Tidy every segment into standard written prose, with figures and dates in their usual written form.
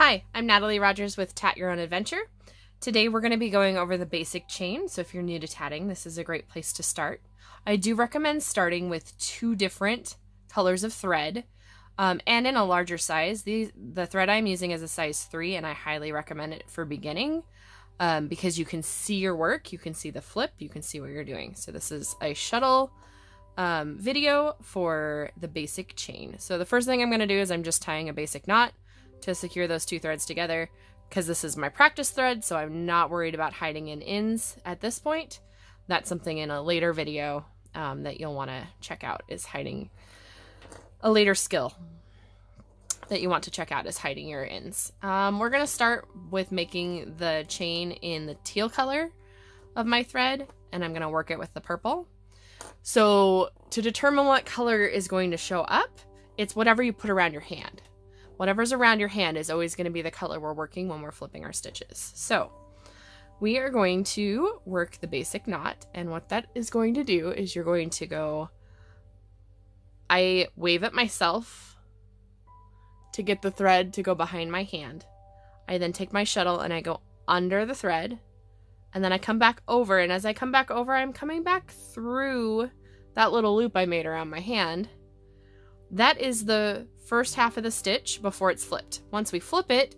Hi, I'm Natalie Rogers with Tat Your Own Adventure. Today we're going to be going over the basic chain, so if you're new to tatting, this is a great place to start. I do recommend starting with 2 different colors of thread, and in a larger size. The thread I'm using is a size 3, and I highly recommend it for beginning, because you can see your work, you can see the flip, you can see what you're doing. So this is a shuttle video for the basic chain. So the first thing I'm going to do is I'm just tying a basic knot to secure those 2 threads together, because this is my practice thread, so I'm not worried about hiding in ends at this point. That's something in a later video that you'll want to check out, is hiding a later skill that you want to check out is hiding your ends. We're going to start with making the chain in the teal color of my thread, and I'm going to work it with the purple. So to determine what color is going to show up, it's whatever you put around your hand. Whatever's around your hand is always going to be the color we're working when we're flipping our stitches. So we are going to work the basic knot, and what that is going to do is you're going to go, I wave at myself to get the thread to go behind my hand. I then take my shuttle and I go under the thread, and then I come back over, and as I come back over, I'm coming back through that little loop I made around my hand. That is the first half of the stitch before it's flipped. Once we flip it,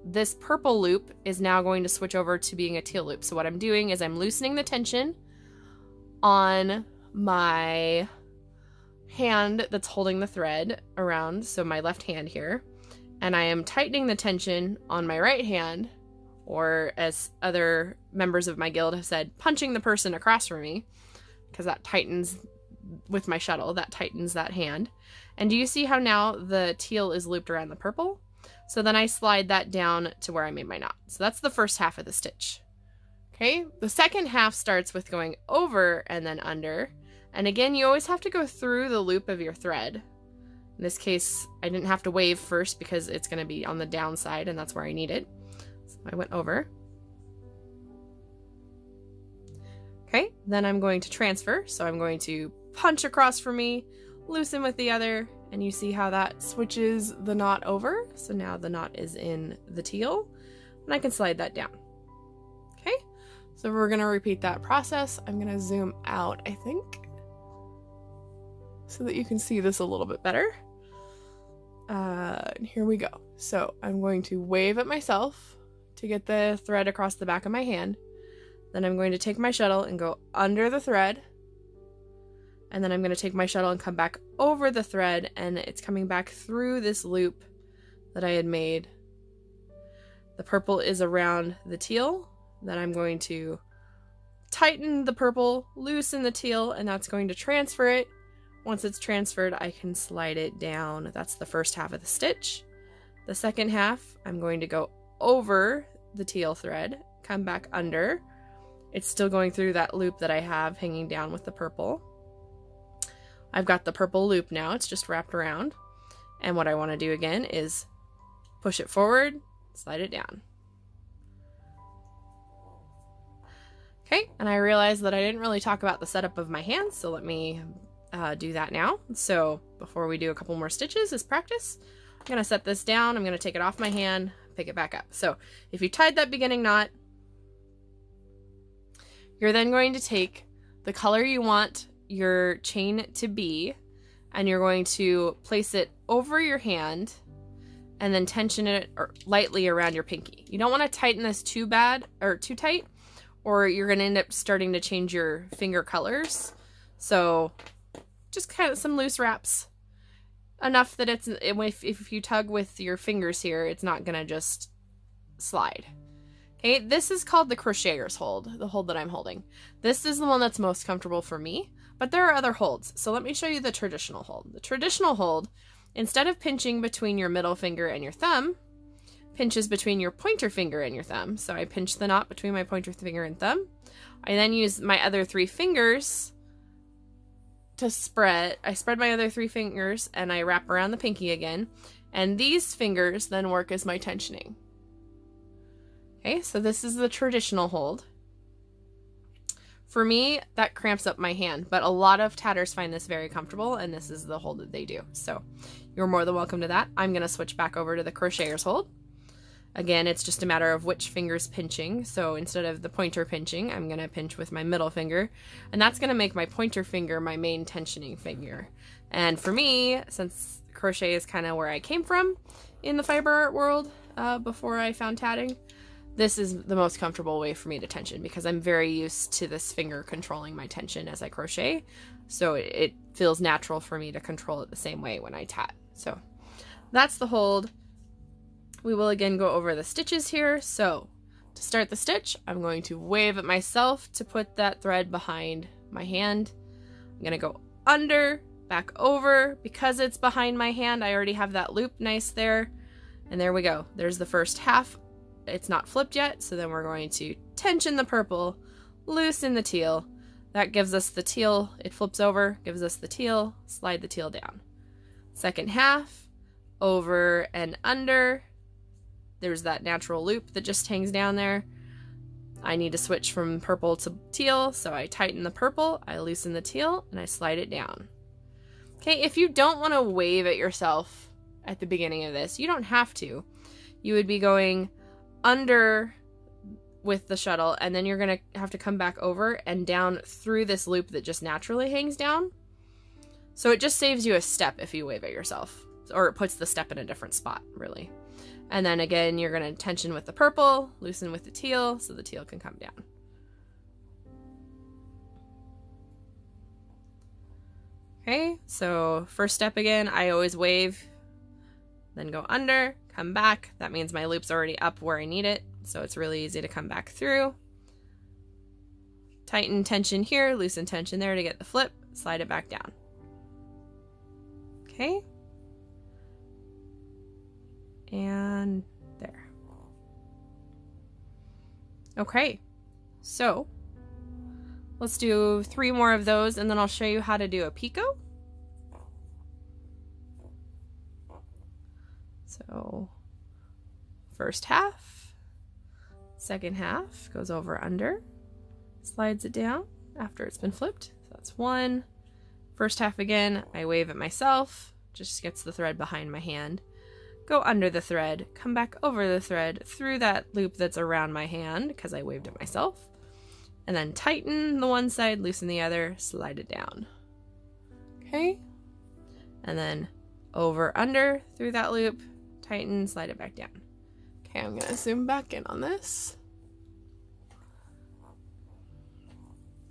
this purple loop is now going to switch over to being a teal loop. So what I'm doing is I'm loosening the tension on my hand that's holding the thread around, so my left hand here, and I am tightening the tension on my right hand, or as other members of my guild have said, punching the person across from me, because that tightens with my shuttle, that tightens that hand. And do you see how now the teal is looped around the purple? So then I slide that down to where I made my knot. So that's the first half of the stitch. Okay, the second half starts with going over and then under. And again, you always have to go through the loop of your thread. In this case, I didn't have to wave first because it's going to be on the downside, and that's where I need it. So I went over. Okay, then I'm going to transfer. So I'm going to punch across for me, loosen with the other, and you see how that switches the knot over. So now the knot is in the teal, and I can slide that down. Okay, so we're going to repeat that process. I'm going to zoom out, I think, so that you can see this a little bit better. Here we go. So I'm going to wave at myself to get the thread across the back of my hand. Then I'm going to take my shuttle and go under the thread. And then I'm going to take my shuttle and come back over the thread, and it's coming back through this loop that I had made. The purple is around the teal. Then I'm going to tighten the purple, loosen the teal, and that's going to transfer it. Once it's transferred, I can slide it down. That's the first half of the stitch. The second half, I'm going to go over the teal thread, come back under. It's still going through that loop that I have hanging down with the purple. I've got the purple loop now, it's just wrapped around. And what I want to do again is push it forward, slide it down. Okay, and I realized that I didn't really talk about the setup of my hands, so let me do that now. So before we do a couple more stitches as practice, I'm going to set this down, I'm going to take it off my hand, pick it back up. So if you tied that beginning knot, you're then going to take the color you want your chain to be, and you're going to place it over your hand and then tension it lightly around your pinky. You don't want to tighten this too bad or too tight, or you're going to end up starting to change your finger colors. So just kind of some loose wraps, enough that if you tug with your fingers here, it's not going to just slide. Okay, this is called the crocheter's hold, the hold that I'm holding. This is the one that's most comfortable for me, but there are other holds. So let me show you the traditional hold. The traditional hold, instead of pinching between your middle finger and your thumb, pinches between your pointer finger and your thumb. So I pinch the knot between my pointer finger and thumb. I then use my other 3 fingers to spread. I spread my other 3 fingers and I wrap around the pinky again. And these fingers then work as my tensioning. Okay, so this is the traditional hold. For me, that cramps up my hand, but a lot of tatters find this very comfortable, and this is the hold that they do. So you're more than welcome to that. I'm going to switch back over to the crocheter's hold. Again, it's just a matter of which finger's pinching. So instead of the pointer pinching, I'm going to pinch with my middle finger. And that's going to make my pointer finger my main tensioning finger. And for me, since crochet is kind of where I came from in the fiber art world before I found tatting, this is the most comfortable way for me to tension because I'm very used to this finger controlling my tension as I crochet. So it feels natural for me to control it the same way when I tat. So that's the hold. We will again go over the stitches here. So to start the stitch, I'm going to wave at myself to put that thread behind my hand. I'm going to go under, back over. Because it's behind my hand, I already have that loop nice there. And there we go. There's the first half. It's not flipped yet, so then we're going to tension the purple, loosen the teal. That gives us the teal. It flips over, gives us the teal, slide the teal down. Second half, over and under. There's that natural loop that just hangs down there. I need to switch from purple to teal, so I tighten the purple, I loosen the teal, and I slide it down. Okay, if you don't want to wave at yourself at the beginning of this, you don't have to. You would be going under with the shuttle, and then you're going to have to come back over and down through this loop that just naturally hangs down. So it just saves you a step if you wave at yourself, or it puts the step in a different spot, really. And then again, you're going to tension with the purple, loosen with the teal, so the teal can come down. Okay, so first step again, I always wave, then go under, come back. That means my loop's already up where I need it, so it's really easy to come back through. Tighten tension here, loosen tension there to get the flip, slide it back down. Okay. And there. Okay, so let's do 3 more of those and then I'll show you how to do a picot. So first half, second half goes over under, slides it down after it's been flipped. So that's 1. First half again, I wave at myself, just gets the thread behind my hand. Go under the thread, come back over the thread through that loop that's around my hand because I waved at myself, and then tighten the one side, loosen the other, slide it down. Okay, and then over, under, through that loop, tighten, slide it back down. Okay, I'm gonna zoom back in on this.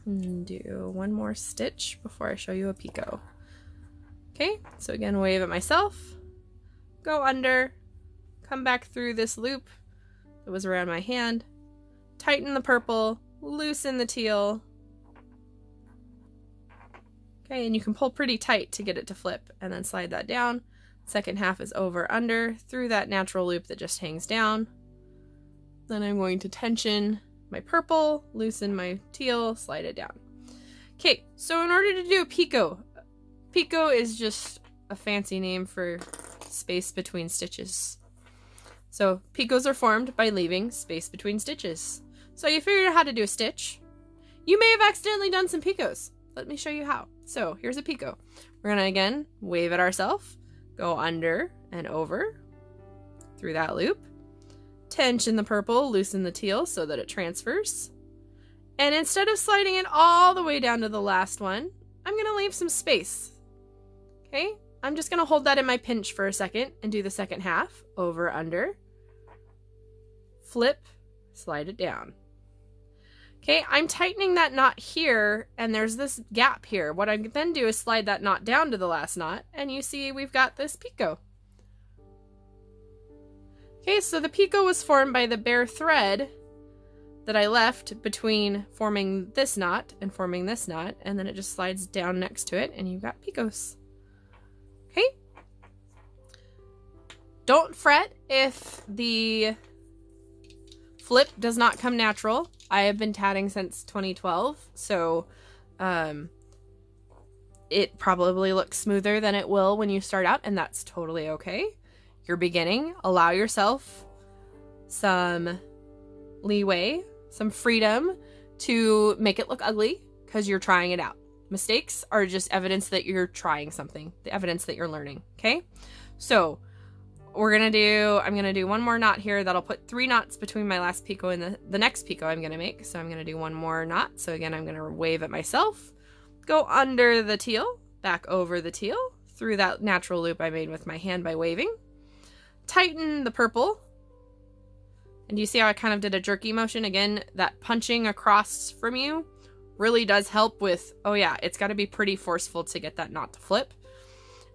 And do 1 more stitch before I show you a picot. Okay, so again, wave at myself, go under, come back through this loop that was around my hand, tighten the purple, loosen the teal. Okay, and you can pull pretty tight to get it to flip, and then slide that down. Second half is over, under, through that natural loop that just hangs down. Then I'm going to tension my purple, loosen my teal, slide it down. Okay, so in order to do a picot, picot is just a fancy name for space between stitches. So picots are formed by leaving space between stitches. So you figured out how to do a stitch. You may have accidentally done some picots. Let me show you how. So here's a picot. We're gonna again wave at ourselves, go under and over through that loop, tension the purple, loosen the teal so that it transfers, and instead of sliding it all the way down to the last one, I'm gonna leave some space. Okay, I'm just gonna hold that in my pinch for a second and do the second half, over, under, flip, slide it down. Okay, I'm tightening that knot here, and there's this gap here. What I then do is slide that knot down to the last knot, and you see we've got this picot. Okay, so the picot was formed by the bare thread that I left between forming this knot and forming this knot, and then it just slides down next to it, and you've got picots. Okay? Don't fret if the flip does not come natural. I have been tatting since 2012, so it probably looks smoother than it will when you start out, and that's totally okay. You're beginning. Allow yourself some leeway, some freedom to make it look ugly because you're trying it out. Mistakes are just evidence that you're trying something, the evidence that you're learning, okay? So I'm gonna do one more knot here. That'll put 3 knots between my last picot and the next picot I'm gonna make. So I'm gonna do one more knot. So again, I'm gonna wave at myself, go under the teal, back over the teal, through that natural loop I made with my hand by waving, tighten the purple, and you see how I kind of did a jerky motion? Again, that punching across from you really does help with, oh yeah, it's got to be pretty forceful to get that knot to flip.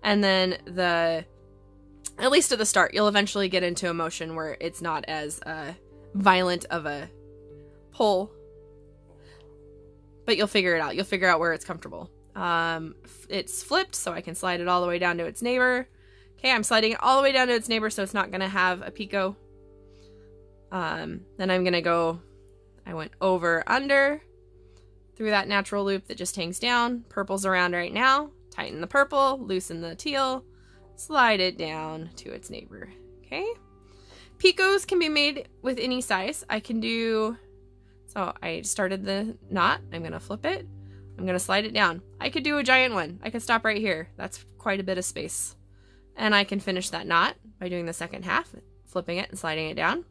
And then at least at the start, you'll eventually get into a motion where it's not as violent of a pull, but you'll figure it out. You'll figure out where it's comfortable. It's flipped, so I can slide it all the way down to its neighbor. Okay, I'm sliding it all the way down to its neighbor, so it's not going to have a picot. Then I'm going to go, I went over, under, through that natural loop that just hangs down. Purple's around right now. Tighten the purple, loosen the teal, slide it down to its neighbor. Okay. Picots can be made with any size. I can do, so I started the knot. I'm going to flip it. I'm going to slide it down. I could do a giant one. I could stop right here. That's quite a bit of space. And I can finish that knot by doing the second half, flipping it and sliding it down.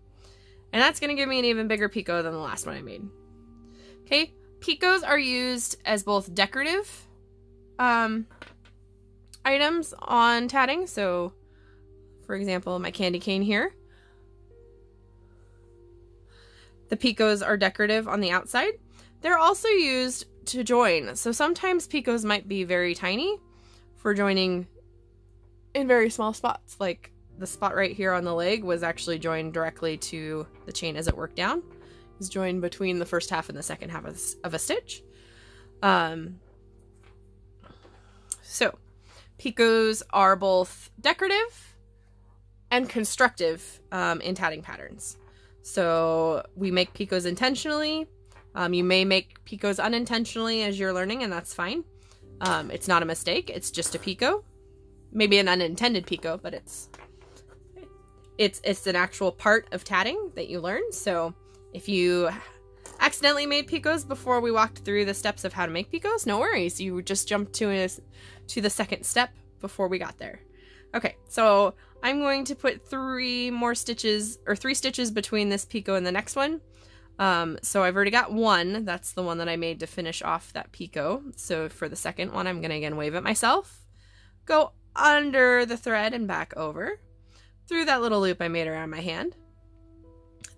And that's going to give me an even bigger picot than the last one I made. Okay. Picots are used as both decorative items on tatting. So, for example, my candy cane here. The picots are decorative on the outside. They're also used to join. So sometimes picots might be very tiny for joining in very small spots. Like the spot right here on the leg was actually joined directly to the chain as it worked down. It was joined between the first half and the second half of a stitch. So picots are both decorative and constructive in tatting patterns. So we make picots intentionally. You may make picots unintentionally as you're learning, and that's fine. It's not a mistake. It's just a picot. Maybe an unintended picot, but it's an actual part of tatting that you learn. So if you accidentally made picots before we walked through the steps of how to make picots, no worries. You just jumped to the second step before we got there. Okay, so I'm going to put 3 stitches between this picot and the next one. So I've already got one. That's the one that I made to finish off that picot. So for the second one, I'm going to again wave at myself, go under the thread and back over through that little loop I made around my hand.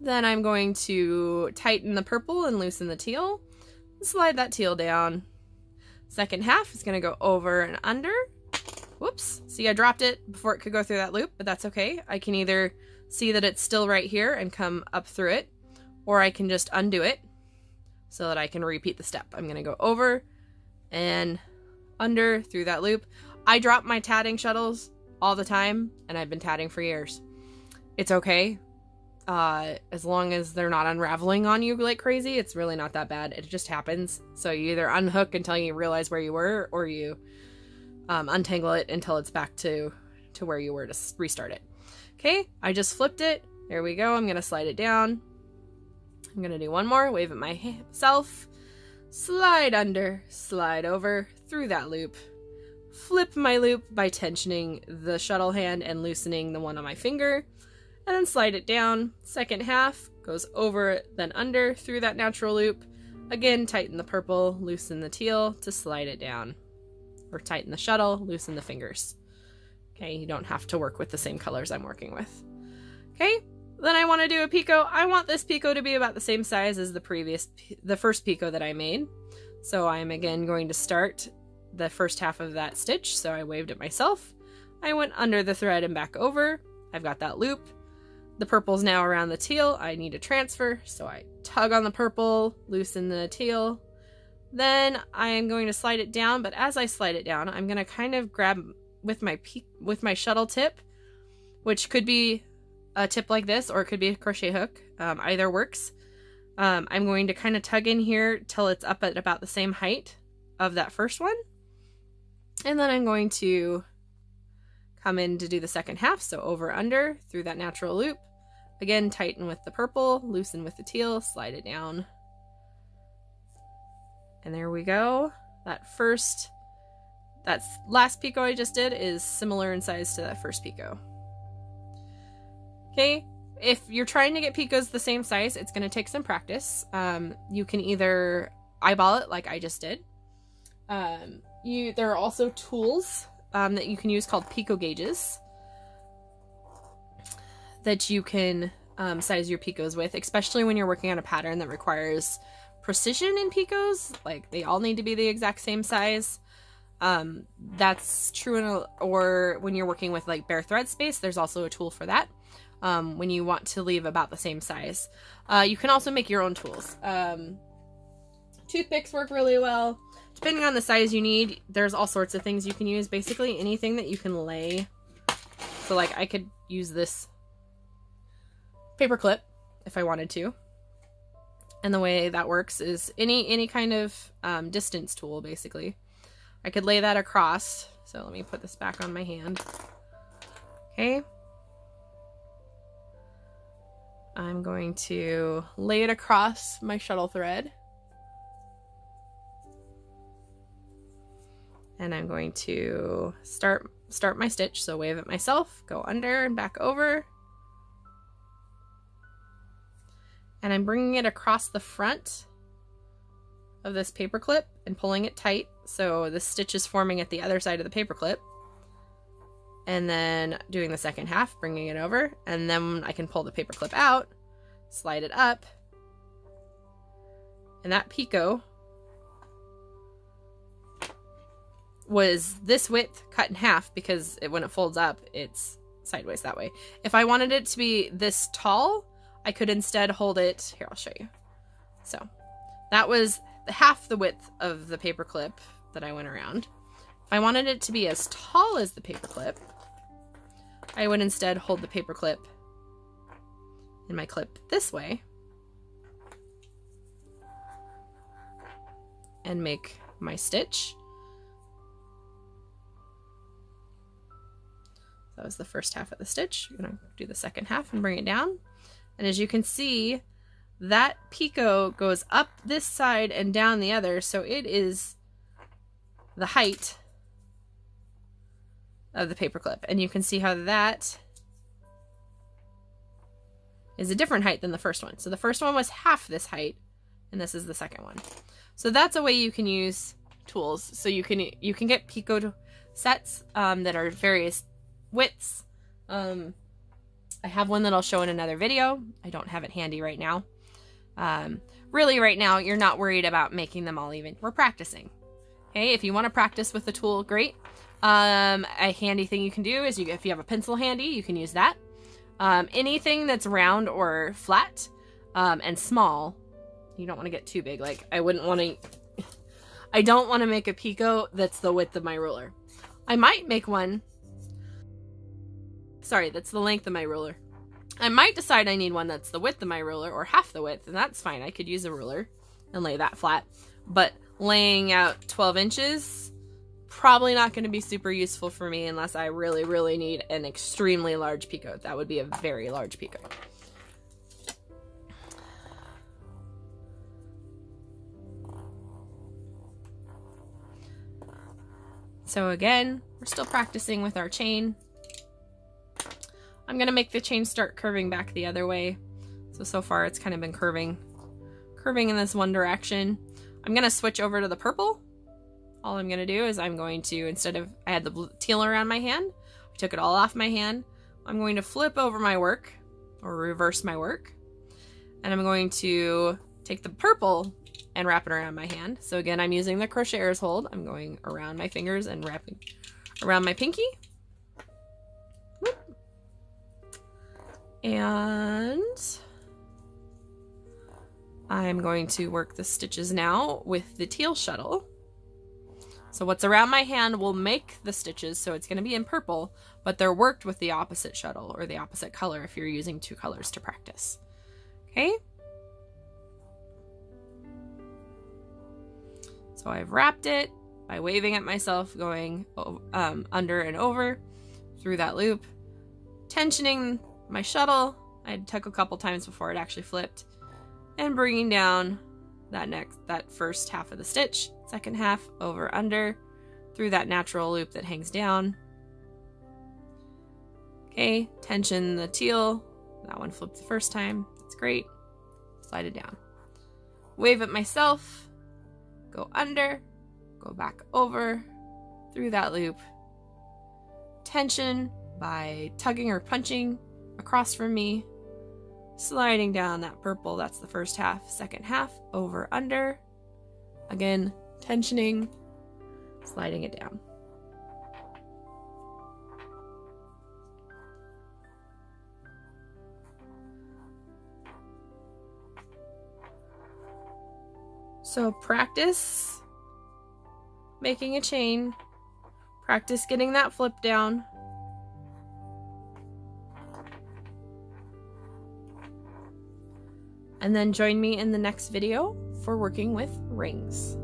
Then I'm going to tighten the purple and loosen the teal, slide that teal down. Second half is going to go over and under. Whoops. See, I dropped it before it could go through that loop, but that's okay. I can either see that it's still right here and come up through it, or I can just undo it so that I can repeat the step. I'm going to go over and under through that loop. I drop my tatting shuttles all the time, and I've been tatting for years. It's okay. As long as they're not unraveling on you like crazy, it's really not that bad. It just happens. So you either unhook until you realize where you were, or you untangle it until it's back to where you were to restart it. Okay, I just flipped it. There we go. I'm going to slide it down. I'm going to do one more. Wave at myself. Slide under, slide over through that loop. Flip my loop by tensioning the shuttle hand and loosening the one on my finger. And then slide it down. Second half goes over, then under through that natural loop. Again, tighten the purple, loosen the teal to slide it down. Or tighten the shuttle, loosen the fingers. Okay, you don't have to work with the same colors I'm working with. Okay, then I want to do a picot. I want this picot to be about the same size as the first picot that I made. So I'm again going to start the first half of that stitch. So I waved at myself. I went under the thread and back over. I've got that loop. The purple's now around the teal. I need to transfer, so I tug on the purple, loosen the teal. Then I am going to slide it down, but as I slide it down, I'm going to kind of grab with my shuttle tip, which could be a tip like this, or it could be a crochet hook. Either works. I'm going to kind of tug in here till it's up at about the same height of that first one. And then I'm going to come in to do the second half, so over, under, through that natural loop. Again, tighten with the purple, loosen with the teal, slide it down. And there we go. That last picot I just did is similar in size to that first picot. Okay, if you're trying to get picots the same size, it's going to take some practice. You can either eyeball it like I just did. There are also tools that you can use called picot gauges that you can size your picots with, especially when you're working on a pattern that requires precision in picots. Like, they all need to be the exact same size. That's true or when you're working with like bare thread space, there's also a tool for that. When you want to leave about the same size. You can also make your own tools. Toothpicks work really well. Depending on the size you need, there's all sorts of things you can use. Basically anything that you can lay. So like I could use this paper clip if I wanted to. And the way that works is any kind of distance tool, basically. I could lay that across. So let me put this back on my hand. Okay. I'm going to lay it across my shuttle thread. And I'm going to start my stitch. So wave it myself, go under and back over. And I'm bringing it across the front of this paper clip and pulling it tight. So the stitch is forming at the other side of the paper clip. And then doing the second half, bringing it over, and then I can pull the paper clip out, slide it up, and that picot was this width cut in half because when it folds up, it's sideways that way. If I wanted it to be this tall, I could instead hold it, here, I'll show you. So that was half the width of the paper clip that I went around. If I wanted it to be as tall as the paper clip, I would instead hold the paper clip in my clip this way and make my stitch. That was the first half of the stitch. I'm gonna do the second half and bring it down. And as you can see, that picot goes up this side and down the other, so it is the height of the paper clip. And you can see how that is a different height than the first one. So the first one was half this height, and this is the second one. So that's a way you can use tools. So you can get picot sets that are various widths. I have one that I'll show in another video. I don't have it handy right now. Really right now, you're not worried about making them all even. We're practicing. Okay, if you want to practice with the tool, great. A handy thing you can do is if you have a pencil handy, you can use that. Anything that's round or flat and small, you don't want to get too big. Like I don't want to make a picot that's the width of my ruler. I might make one, sorry, that's the length of my ruler. I might decide I need one that's the width of my ruler or half the width, and that's fine. I could use a ruler and lay that flat. But laying out 12 inches, probably not going to be super useful for me unless I really, really need an extremely large picot. That would be a very large picot. So again, we're still practicing with our chain. I'm going to make the chain start curving back the other way. So far it's kind of been curving in this one direction. I'm going to switch over to the purple. All I'm going to do is I'm going to, instead of, I had the teal around my hand, I took it all off my hand. I'm going to flip over my work, or reverse my work. And I'm going to take the purple and wrap it around my hand. So again, I'm using the crocheter's hold. I'm going around my fingers and wrapping around my pinky. Whoop. And I'm going to work the stitches now with the teal shuttle. So what's around my hand will make the stitches, so it's going to be in purple, but they're worked with the opposite shuttle or the opposite color if you're using two colors to practice. Okay? So I've wrapped it by waving at myself, going under and over through that loop, tensioning my shuttle. I took a couple times before it actually flipped, and bringing down that first half of the stitch, second half over under through that natural loop that hangs down. Okay, tension the teal That one flipped the first time. That's great. Slide it down. Wave it myself. Go under. Go back over. Through that loop. Tension by tugging or punching across from me. Sliding down that purple. That's the first half. Second half. Over, under. Again, tensioning. Sliding it down. So practice making a chain, practice getting that flip down. And then join me in the next video for working with rings.